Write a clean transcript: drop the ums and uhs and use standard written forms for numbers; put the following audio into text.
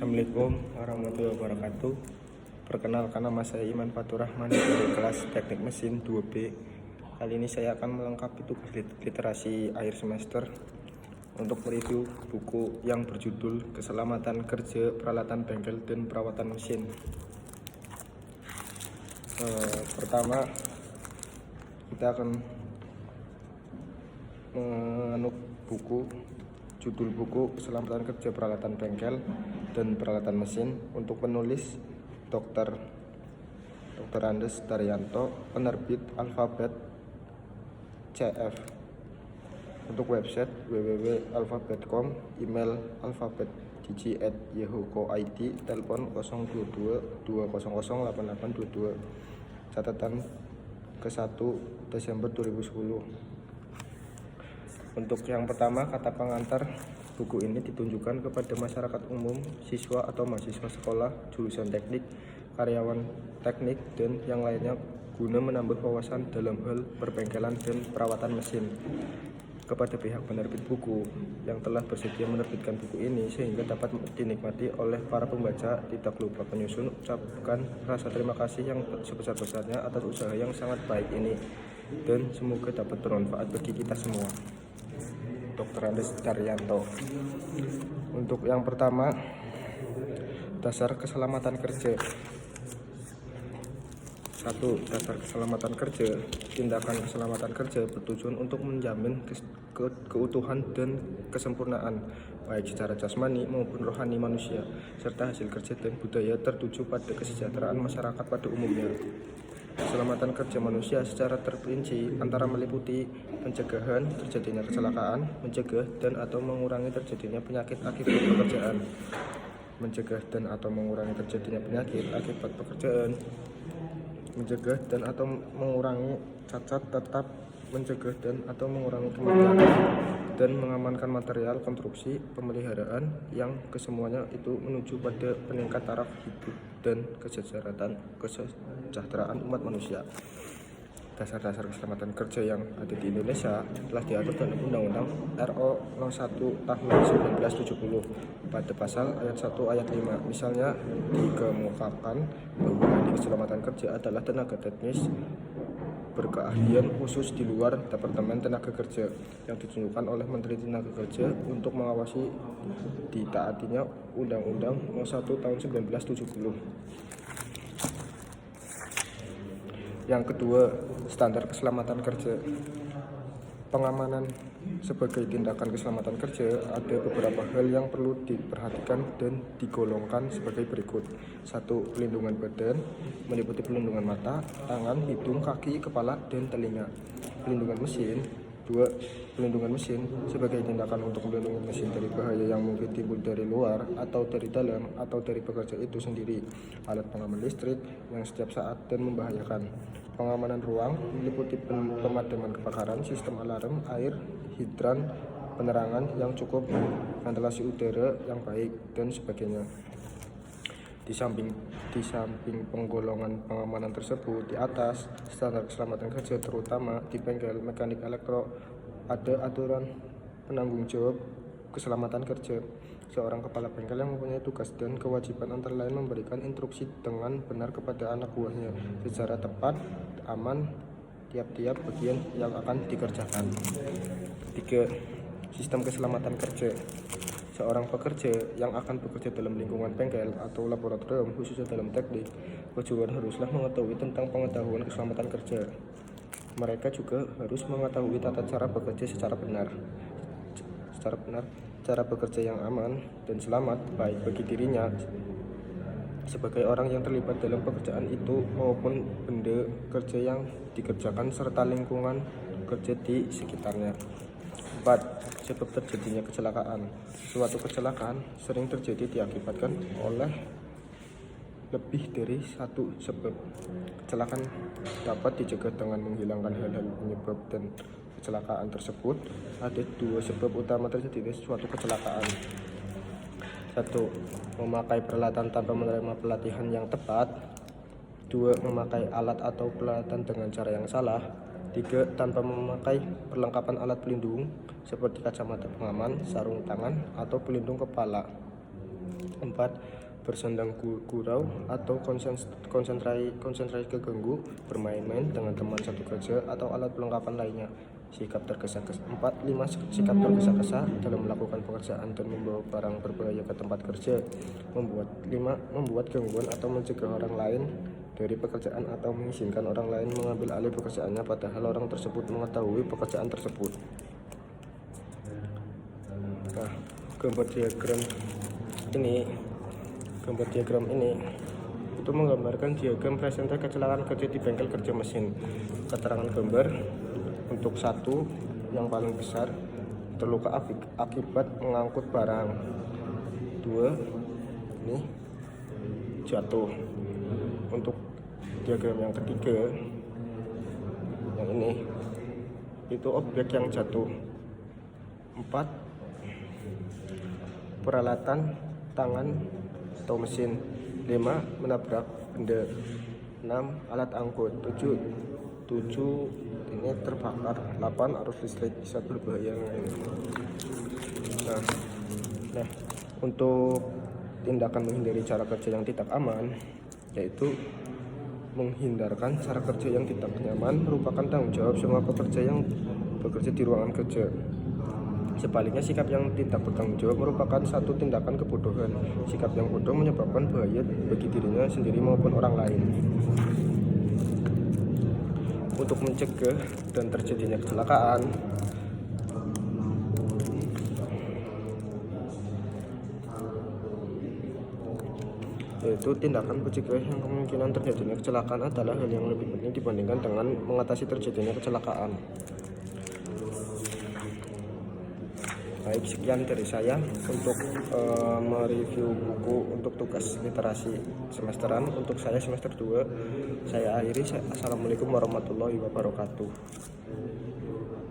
Assalamualaikum warahmatullahi wabarakatuh. Perkenalkan, nama saya Iman Fatur Rahman dari kelas Teknik Mesin 2B. Kali ini saya akan melengkapi tugas literasi akhir semester untuk mereview buku yang berjudul Keselamatan Kerja, Peralatan Bengkel, dan Perawatan Mesin. Pertama, kita akan mengenuk buku. Judul buku Keselamatan Kerja, Peralatan Bengkel, dan Peralatan Mesin. Untuk penulis Dr. Andes Daryanto, penerbit Alfabet CF. Untuk website www.alfabet.com, email alfabetgigi@yahoo.co.id, telepon 022 200 8822. Catatan ke-1 Desember 2010. Untuk yang pertama, kata pengantar, buku ini ditunjukkan kepada masyarakat umum, siswa atau mahasiswa sekolah, jurusan teknik, karyawan teknik, dan yang lainnya guna menambah wawasan dalam hal perbengkelan dan perawatan mesin. Kepada pihak penerbit buku yang telah bersedia menerbitkan buku ini sehingga dapat dinikmati oleh para pembaca, tidak lupa penyusun ucapkan rasa terima kasih yang sebesar-besarnya atas usaha yang sangat baik ini, dan semoga dapat bermanfaat bagi kita semua. Dr. Andes Daryanto. Untuk yang pertama, dasar keselamatan kerja. 1. Dasar keselamatan kerja. Tindakan keselamatan kerja bertujuan untuk menjamin keutuhan dan kesempurnaan baik secara jasmani maupun rohani manusia, serta hasil kerja dan budaya tertuju pada kesejahteraan masyarakat pada umumnya. Keselamatan kerja manusia secara terperinci antara meliputi pencegahan terjadinya kecelakaan, mencegah dan atau mengurangi terjadinya penyakit akibat pekerjaan, mencegah dan atau mengurangi terjadinya penyakit akibat pekerjaan, mencegah dan atau mengurangi cacat tetap, mencegah dan atau mengurangi kematian, dan mengamankan material, konstruksi, pemeliharaan yang kesemuanya itu menuju pada peningkat taraf hidup dan kesejahteraan umat manusia. Dasar-dasar keselamatan kerja yang ada di Indonesia telah diatur dalam Undang-Undang RO 01 Tahun 1970 pada pasal ayat 1 ayat 5. Misalnya dikemukakan bahwa ahli keselamatan kerja adalah tenaga teknis berkeahlian khusus di luar Departemen Tenaga Kerja yang ditunjukkan oleh Menteri Tenaga Kerja untuk mengawasi ditaatinya Undang-Undang 01 Tahun 1970. Yang kedua, standar keselamatan kerja. Pengamanan sebagai tindakan keselamatan kerja ada beberapa hal yang perlu diperhatikan dan digolongkan sebagai berikut. 1. Pelindungan badan, meliputi pelindungan mata, tangan, hidung, kaki, kepala, dan telinga. Pelindungan mesin. 2. Pelindungan mesin sebagai tindakan untuk melindungi mesin dari bahaya yang mungkin timbul dari luar atau dari dalam atau dari pekerja itu sendiri. Alat pengaman listrik yang setiap saat dan membahayakan. Pengamanan ruang meliputi pemadaman kebakaran, sistem alarm, air, hidran, penerangan yang cukup, ventilasi udara yang baik, dan sebagainya. Di samping penggolongan pengamanan tersebut di atas, standar keselamatan kerja terutama di bengkel mekanik elektro ada aturan penanggung jawab keselamatan kerja. Seorang kepala bengkel yang mempunyai tugas dan kewajiban antara lain memberikan instruksi dengan benar kepada anak buahnya secara tepat, aman, tiap-tiap bagian yang akan dikerjakan. 3. Sistem keselamatan kerja. Seorang pekerja yang akan bekerja dalam lingkungan bengkel atau laboratorium, khususnya dalam teknik, juga haruslah mengetahui tentang pengetahuan keselamatan kerja. Mereka juga harus mengetahui tata cara bekerja secara benar, cara bekerja yang aman dan selamat baik bagi dirinya sebagai orang yang terlibat dalam pekerjaan itu maupun benda kerja yang dikerjakan serta lingkungan kerja di sekitarnya. 4. Sebab terjadinya kecelakaan. Suatu kecelakaan sering terjadi diakibatkan oleh lebih dari satu sebab. Kecelakaan dapat dicegah dengan menghilangkan hal-hal penyebab dan kecelakaan tersebut. Ada 2 sebab utama terjadinya suatu kecelakaan. 1. Memakai peralatan tanpa menerima pelatihan yang tepat. 2. Memakai alat atau peralatan dengan cara yang salah. 3. Tanpa memakai perlengkapan alat pelindung seperti kacamata pengaman, sarung tangan, atau pelindung kepala. 4. Bersandang gurau atau konsentrasi keganggu, bermain-main dengan teman satu kerja atau alat perlengkapan lainnya. Sikap tergesa-gesa. 5. Sikap tergesa-gesa dalam melakukan pekerjaan dan membawa barang berbahaya ke tempat kerja. 5. Membuat gangguan atau mencegah orang lain dari pekerjaan atau mengizinkan orang lain mengambil alih pekerjaannya padahal orang tersebut mengetahui pekerjaan tersebut. Nah, gambar diagram ini itu menggambarkan diagram presenter kecelakaan kerja di bengkel kerja mesin. Keterangan gambar untuk 1 yang paling besar terluka akibat mengangkut barang. 2 ini jatuh. Untuk diagram yang ketiga yang ini itu objek yang jatuh. 4 peralatan tangan atau mesin. 5 menabrak benda. 6 alat angkut. 7 ini terbakar. 8 arus listrik bisa berbahaya. Nah, untuk tindakan menghindari cara kerja yang tidak aman, yaitu menghindarkan cara kerja yang tidak nyaman merupakan tanggung jawab semua pekerja yang bekerja di ruangan kerja. Sebaliknya, sikap yang tidak bertanggung jawab merupakan satu tindakan kebodohan. Sikap yang bodoh menyebabkan bahaya bagi dirinya sendiri maupun orang lain. Untuk mencegah dan terjadinya kecelakaan, yaitu tindakan pencegah yang kemungkinan terjadinya kecelakaan adalah hal yang lebih penting dibandingkan dengan mengatasi terjadinya kecelakaan. Baik, sekian dari saya untuk mereview buku untuk tugas literasi semesteran untuk saya semester 2. Saya akhiri. Assalamualaikum warahmatullahi wabarakatuh.